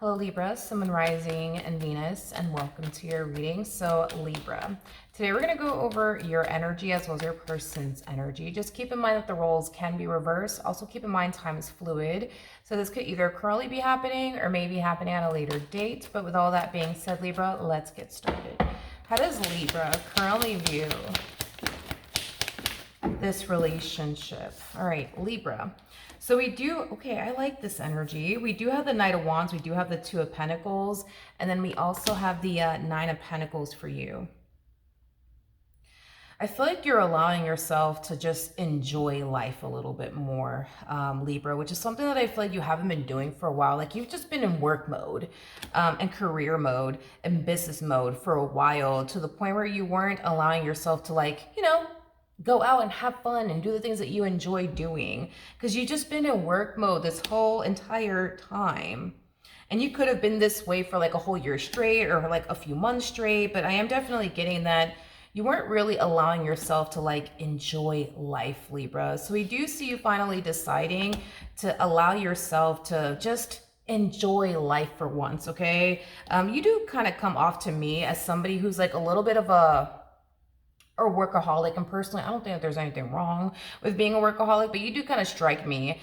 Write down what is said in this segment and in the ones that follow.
Hello Libra, Sun, Moon, Rising, and Venus, and welcome to your reading. So Libra, today we're going to go over your energy as well as your person's energy. Just keep in mind that the roles can be reversed. Also keep in mind time is fluid. So this could either currently be happening or maybe happening at a later date. But with all that being said, Libra, let's get started. How does Libra currently view this relationship? All right, Libra. So we do, okay, I like this energy. We do have the Knight of Wands, we do have the Two of Pentacles, and then we also have the Nine of Pentacles for you. I feel like you're allowing yourself to just enjoy life a little bit more, Libra, which is something that I feel like you haven't been doing for a while. Like you've just been in work mode and career mode and business mode for a while, to the point where you weren't allowing yourself to, like, you know, go out and have fun and do the things that you enjoy doing, because you've just been in work mode this whole entire time. And you could have been this way for like a whole year straight or like a few months straight, but I am definitely getting that you weren't really allowing yourself to like enjoy life, Libra. So we do see you finally deciding to allow yourself to just enjoy life for once, okay? You do kind of come off to me as somebody who's like a little bit of a workaholic, and personally I don't think that there's anything wrong with being a workaholic, but you do kind of strike me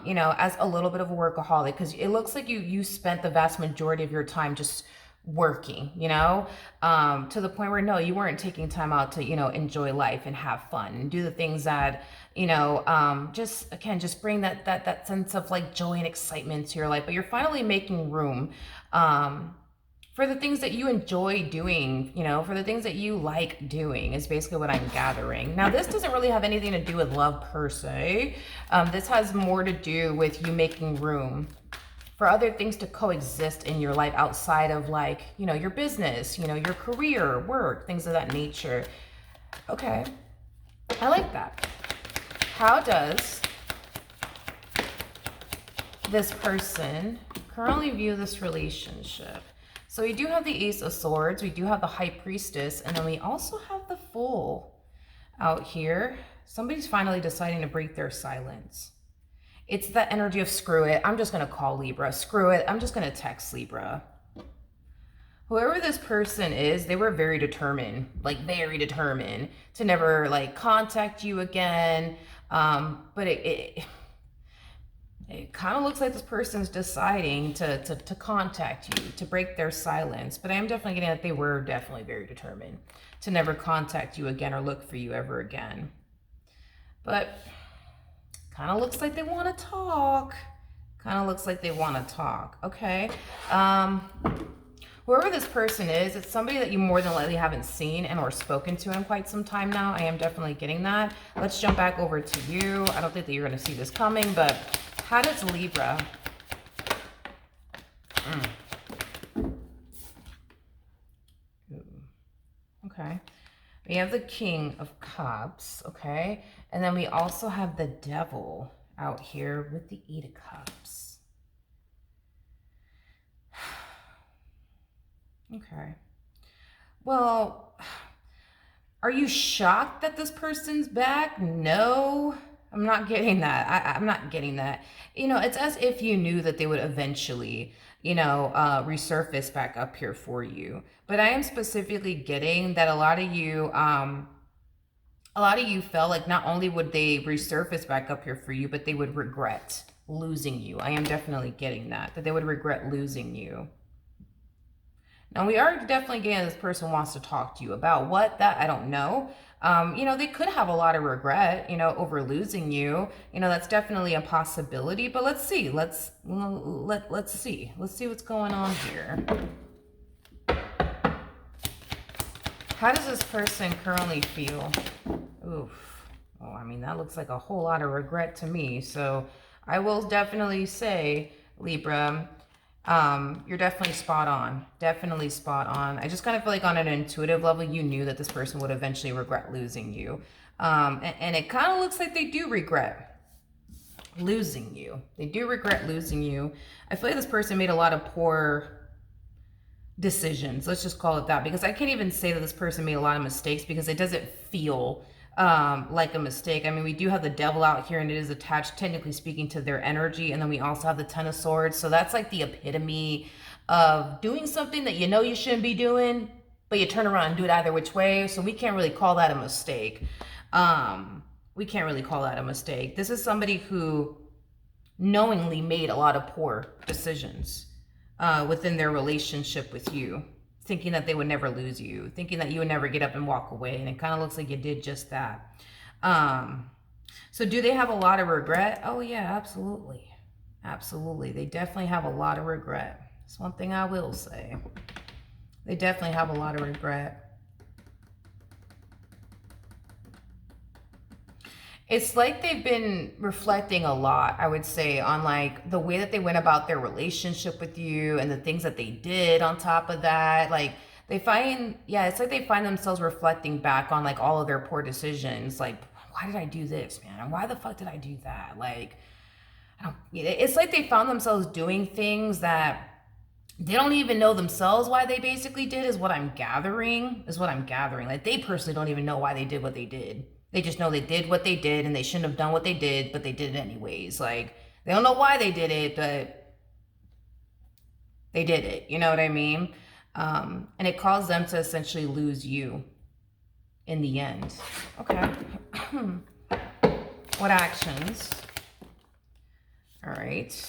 you know, as a little bit of a workaholic, because it looks like you spent the vast majority of your time just working, you know, to the point where no, you weren't taking time out to, you know, enjoy life and have fun and do the things that, you know, just again, just bring that sense of like joy and excitement to your life. But you're finally making room for the things that you enjoy doing, you know, for the things that you like doing, is basically what I'm gathering. Now, this doesn't really have anything to do with love per se. This has more to do with you making room for other things to coexist in your life outside of, like, you know, your business, you know, your career, work, things of that nature. Okay, I like that. How does this person currently view this relationship? So we do have the Ace of Swords, we do have the High Priestess, and then we also have the Fool out here. Somebody's finally deciding to break their silence. It's the energy of screw it. I'm just going to call Libra. Screw it. I'm just going to text Libra. Whoever this person is, they were very determined, like very determined to never like contact you again. But it kind of looks like this person's deciding to contact you, to break their silence. But I am definitely getting that they were definitely very determined to never contact you again or look for you ever again. But kind of looks like they want to talk. Kind of looks like they want to talk. Okay. Whoever this person is, it's somebody that you more than likely haven't seen and or spoken to in quite some time now. I am definitely getting that. Let's jump back over to you. I don't think that you're going to see this coming, but how does Libra okay, we have the King of Cups, okay, and then we also have the Devil out here with the Eight of Cups. Okay, well, are you shocked that this person's back? No, I'm not getting that. I'm not getting that. You know, it's as if you knew that they would eventually, you know, resurface back up here for you. But I am specifically getting that a lot of you felt like not only would they resurface back up here for you, but they would regret losing you. I am definitely getting that they would regret losing you. Now, we are definitely getting this person wants to talk to you about what, that I don't know. You know, they could have a lot of regret, you know, over losing you. You know, that's definitely a possibility. But let's see. Let's see. Let's see what's going on here. How does this person currently feel? Oof. Oh, I mean, that looks like a whole lot of regret to me. So I will definitely say, Libra, you're definitely spot on. Definitely spot on. I just kind of feel like on an intuitive level, you knew that this person would eventually regret losing you. And it kind of looks like they do regret losing you. They do regret losing you. I feel like this person made a lot of poor decisions. Let's just call it that, because I can't even say that this person made a lot of mistakes, because it doesn't feel like a mistake. I mean, we do have the devil out here and it is attached, technically speaking, to their energy. And then we also have the Ten of Swords. So that's like the epitome of doing something that you know you shouldn't be doing, but you turn around and do it either which way. So we can't really call that a mistake. We can't really call that a mistake. This is somebody who knowingly made a lot of poor decisions within their relationship with you, thinking that they would never lose you, thinking that you would never get up and walk away. And it kind of looks like you did just that. So do they have a lot of regret? Oh yeah, absolutely. Absolutely. They definitely have a lot of regret. That's one thing I will say. They definitely have a lot of regret. It's like they've been reflecting a lot, I would say, on like the way that they went about their relationship with you and the things that they did on top of that. Like they find, yeah, it's like they find themselves reflecting back on like all of their poor decisions. Like, why did I do this, man? And why the fuck did I do that? Like, it's like they found themselves doing things that they don't even know themselves why they basically did, is what I'm gathering. Like they personally don't even know why they did what they did. They just know they did what they did and they shouldn't have done what they did, but they did it anyways. Like they don't know why they did it, but they did it. You know what I mean? And it caused them to essentially lose you in the end. Okay. What actions? All right.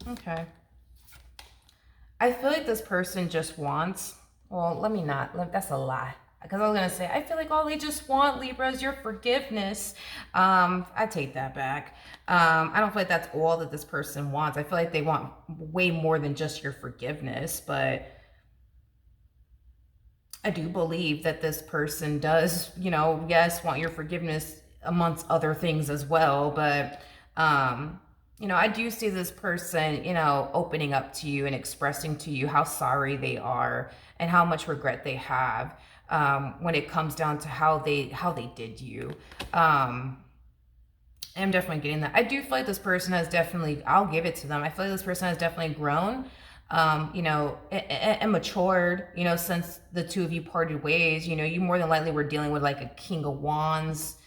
Okay. I feel like this person just wants, well, that's a lie. Because I was going to say, I feel like all they just want, Libra, is your forgiveness. I take that back. I don't feel like that's all that this person wants. I feel like they want way more than just your forgiveness. But I do believe that this person does, you know, yes, want your forgiveness amongst other things as well. But, you know, I do see this person, you know, opening up to you and expressing to you how sorry they are and how much regret they have. When it comes down to how they did you. I'm definitely getting that. I do feel like this person has definitely, I'll give it to them. I feel like this person has definitely grown, you know, and matured, you know, since the two of you parted ways. You know, you more than likely were dealing with like a King of Wands.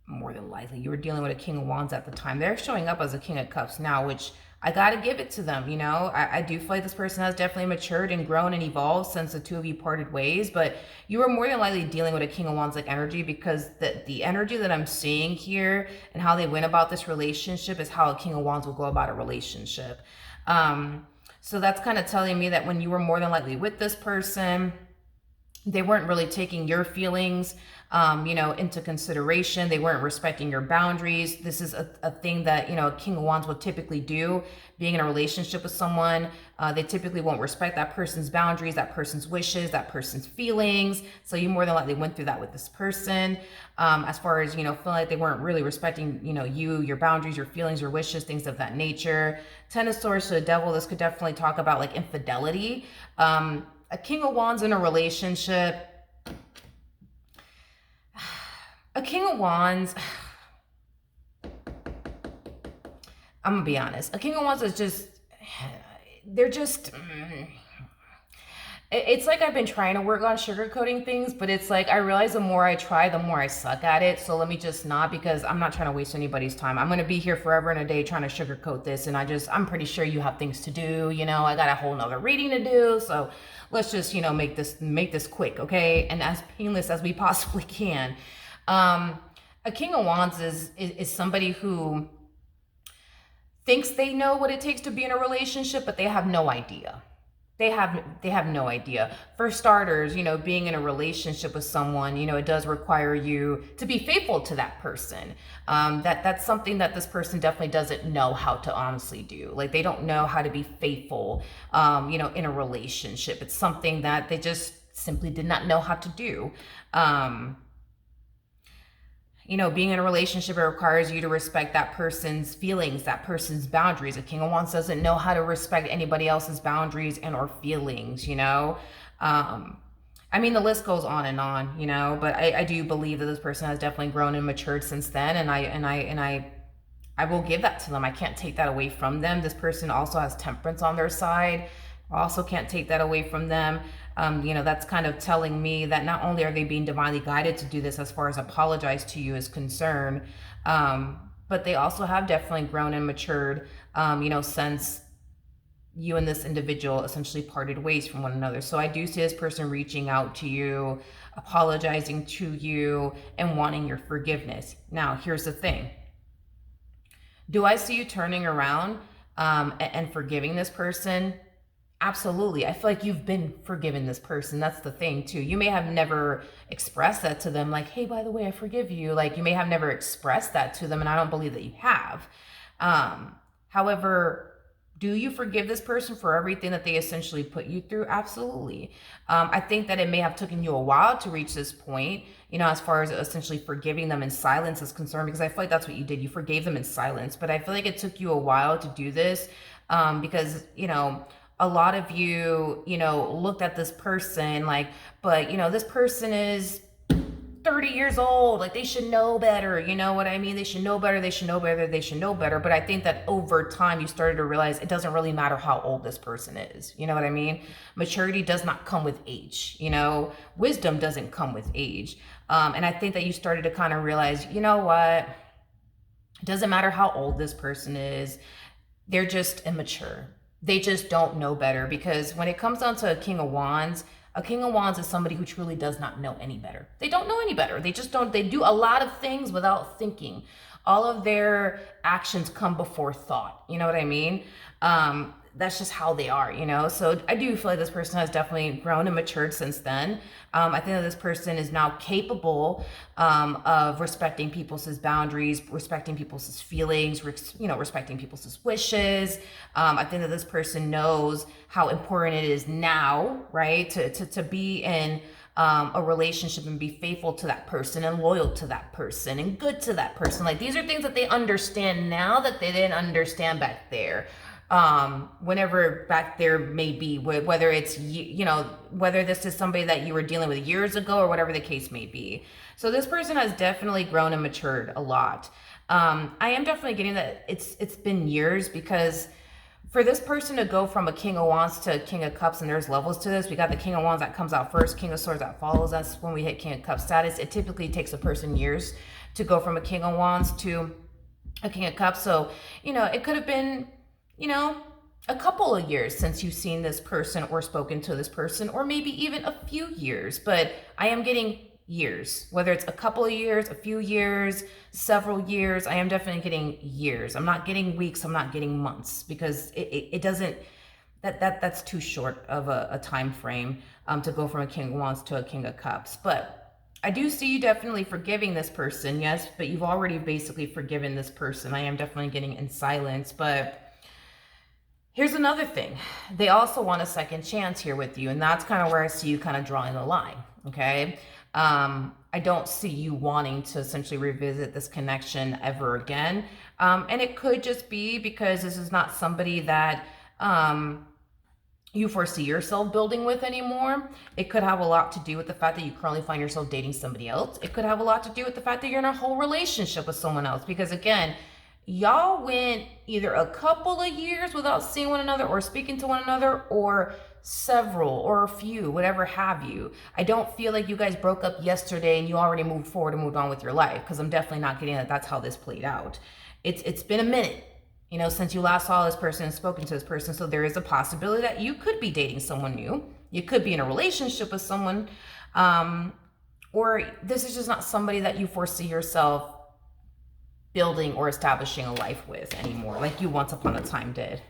More than likely you were dealing with a King of Wands at the time. They're showing up as a King of Cups now, which I gotta give it to them. You know, I do feel like this person has definitely matured and grown and evolved since the two of you parted ways, but you were more than likely dealing with a King of Wands like energy, because the energy that I'm seeing here and how they went about this relationship is how a King of Wands will go about a relationship. So that's kind of telling me that when you were more than likely with this person, they weren't really taking your feelings, you know, into consideration. They weren't respecting your boundaries. This is a thing that, you know, a King of Wands will typically do. Being in a relationship with someone, they typically won't respect that person's boundaries, that person's wishes, that person's feelings. So you more than likely went through that with this person. As far as, you know, feeling like they weren't really respecting, you know, your boundaries, your feelings, your wishes, things of that nature. Ten of Swords to the Devil. This could definitely talk about like infidelity. A King of Wands in a relationship. A King of Wands, I'm gonna be honest. A King of Wands is just, it's like I've been trying to work on sugarcoating things, but it's like I realize the more I try, the more I suck at it. So let me just not, because I'm not trying to waste anybody's time. I'm gonna be here forever and a day trying to sugarcoat this, and I'm pretty sure you have things to do. You know, I got a whole nother reading to do, so let's just, you know, make this quick, okay, and as painless as we possibly can. A King of Wands is somebody who thinks they know what it takes to be in a relationship, but they have no idea. They have no idea. For starters, you know, being in a relationship with someone, you know, it does require you to be faithful to that person. That's something that this person definitely doesn't know how to honestly do. Like they don't know how to be faithful, you know, in a relationship. It's something that they just simply did not know how to do. You know, being in a relationship, it requires you to respect that person's feelings, that person's boundaries. A King of Wands doesn't know how to respect anybody else's boundaries and or feelings, you know. I mean, the list goes on, you know, but I do believe that this person has definitely grown and matured since then, and I will give that to them. I can't take that away from them. This person also has temperance on their side. I also can't take that away from them. That's kind of telling me that not only are they being divinely guided to do this as far as apologize to you is concerned, but they also have definitely grown and matured, since you and this individual essentially parted ways from one another. So I do see this person reaching out to you, apologizing to you, and wanting your forgiveness. Now, here's the thing. Do I see you turning around and forgiving this person? Absolutely. I feel like you've been forgiven this person. That's the thing too. You may have never expressed that to them, like, hey, by the way, I forgive you. Like, you may have never expressed that to them, and I don't believe that you have. However, do you forgive this person for everything that they essentially put you through? Absolutely. I think that it may have taken you a while to reach this point, as far as essentially forgiving them in silence is concerned, because I feel like that's what you did. You forgave them in silence, but I feel like it took you a while to do this because, a lot of you, looked at this person like, but, this person is 30 years old, like they should know better, you know what I mean? They should know better, they should know better, they should know better. But I think that over time you started to realize it doesn't really matter how old this person is, you know what I mean? Maturity does not come with age, wisdom doesn't come with age. And I think that you started to kind of realize, you know what? It doesn't matter how old this person is, they're just immature. They just don't know better, because when it comes down to a King of Wands is somebody who truly does not know any better. They don't know any better. They just don't. They do a lot of things without thinking. All of their actions come before thought. You know what I mean? That's just how they are, So I do feel like this person has definitely grown and matured since then. I think that this person is now capable of respecting people's boundaries, respecting people's feelings, respecting people's wishes. I think that this person knows how important it is now, right, to be in a relationship and be faithful to that person and loyal to that person and good to that person. Like, these are things that they understand now that they didn't understand back there. Whenever back there may be, whether it's, whether this is somebody that you were dealing with years ago or whatever the case may be. So this person has definitely grown and matured a lot. I am definitely getting that it's been years, because for this person to go from a King of Wands to a King of Cups, and there's levels to this. We got the King of Wands that comes out first, King of Swords that follows. That's when we hit King of Cups status. It typically takes a person years to go from a King of Wands to a King of Cups. So, it could have been, a couple of years since you've seen this person or spoken to this person, or maybe even a few years, but I am getting years, whether it's a couple of years, a few years, several years. I am definitely getting years. I'm not getting weeks. I'm not getting months, because it doesn't, that's too short of a time frame to go from a King of Wands to a King of Cups. But I do see you definitely forgiving this person, yes, but you've already basically forgiven this person. I am definitely getting in silence, but here's another thing. They also want a second chance here with you, and that's kind of where I see you kind of drawing the line, okay? I don't see you wanting to essentially revisit this connection ever again. And it could just be because this is not somebody that you foresee yourself building with anymore. It could have a lot to do with the fact that you currently find yourself dating somebody else. It could have a lot to do with the fact that you're in a whole relationship with someone else, because again, y'all went either a couple of years without seeing one another or speaking to one another, or several or a few, whatever have you. I don't feel like you guys broke up yesterday and you already moved forward and moved on with your life, because I'm definitely not getting that that's how this played out. It's been a minute, since you last saw this person and spoken to this person. So there is a possibility that you could be dating someone new. You could be in a relationship with someone, or this is just not somebody that you foresee yourself building or establishing a life with anymore, like you once upon a time did.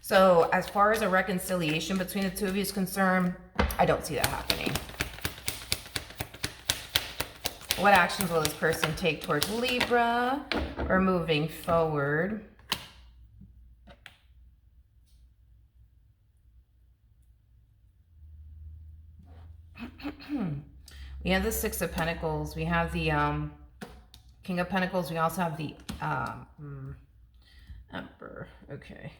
So as far as a reconciliation between the two of you is concerned, I don't see that happening. What actions will this person take towards Libra or moving forward? We have the Six of Pentacles. We have the King of Pentacles. We also have the Emperor. Okay.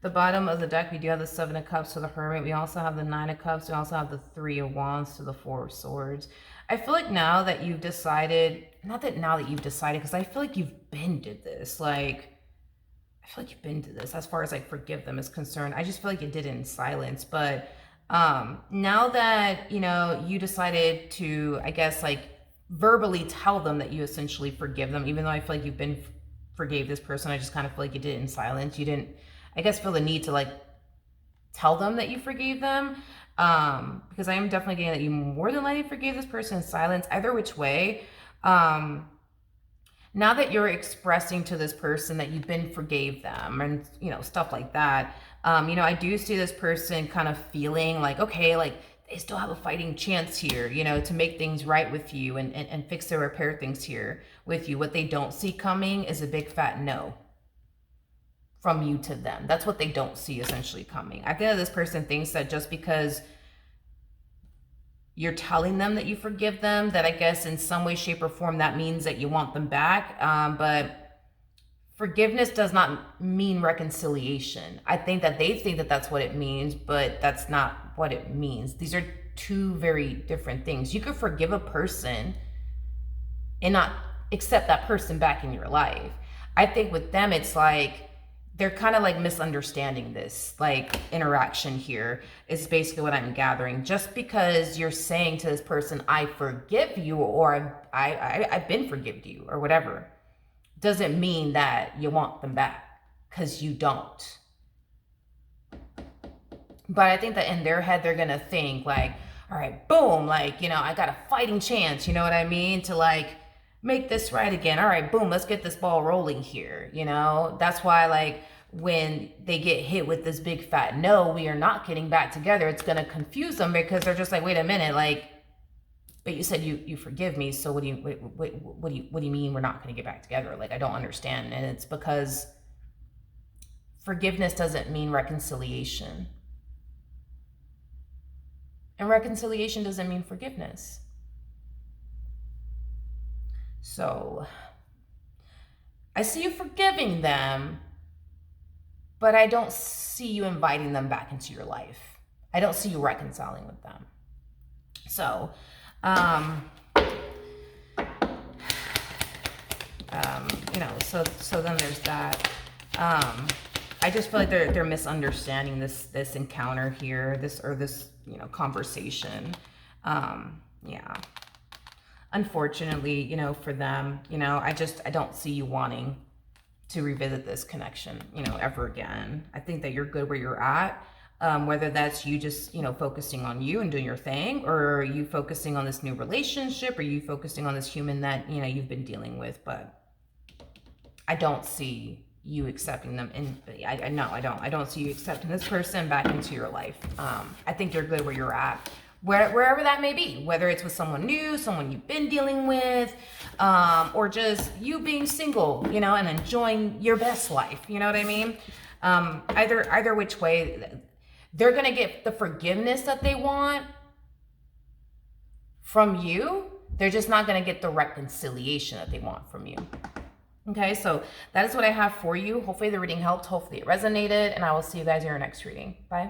The bottom of the deck, we do have the Seven of Cups to the Hermit. We also have the Nine of Cups. We also have the Three of Wands to the Four of Swords. I feel like now that you've decided, not that now that you've decided, because I feel like you've been to this. Like, I feel like you've been to this as far as like forgive them is concerned. I just feel like you did it in silence. But Now that, you decided to, I guess, like verbally tell them that you essentially forgive them, even though I feel like forgave this person, I just kind of feel like you did it in silence. You didn't, I guess, feel the need to like tell them that you forgave them. Because I am definitely getting that you more than likely forgave this person in silence, either which way. Now that you're expressing to this person that you've been forgave them and, stuff like that, I do see this person kind of feeling like, okay, like they still have a fighting chance here, to make things right with you and fix or repair things here with you. What they don't see coming is a big fat no from you to them. That's what they don't see essentially coming. I think that this person thinks that just because you're telling them that you forgive them, that I guess in some way, shape, or form, that means that you want them back. But forgiveness does not mean reconciliation. I think that they think that that's what it means, but that's not what it means. These are two very different things. You could forgive a person and not accept that person back in your life. I think with them, it's like, they're kind of like misunderstanding this like interaction here is basically what I'm gathering. Just because you're saying to this person, I forgive you, or I've been forgiven you, or whatever, doesn't mean that you want them back, because you don't. But I think that in their head, they're going to think like, all right, boom, like, I got a fighting chance, you know what I mean? To like make this right again. All right, boom, let's get this ball rolling here. That's why like when they get hit with this big fat no, we are not getting back together, it's going to confuse them, because they're just like, wait a minute, like, but you said you forgive me, so what do you mean we're not going to get back together? Like, I don't understand. And it's because forgiveness doesn't mean reconciliation, and reconciliation doesn't mean forgiveness. So I see you forgiving them, but I don't see you inviting them back into your life. I don't see you reconciling with them. So, so then there's that. I just feel like they're misunderstanding this encounter here, this conversation. Yeah. Unfortunately, for them, I don't see you wanting to revisit this connection, ever again. I think that you're good where you're at. Whether that's you just, focusing on you and doing your thing, or you focusing on this new relationship, or you focusing on this human that, you've been dealing with. But I don't see you accepting them. I don't see you accepting this person back into your life. I think you're good where you're at. Wherever that may be, whether it's with someone new, someone you've been dealing with, or just you being single, and enjoying your best life. You know what I mean? Either which way, they're going to get the forgiveness that they want from you. They're just not going to get the reconciliation that they want from you. Okay, so that is what I have for you. Hopefully the reading helped. Hopefully it resonated, and I will see you guys in your next reading. Bye.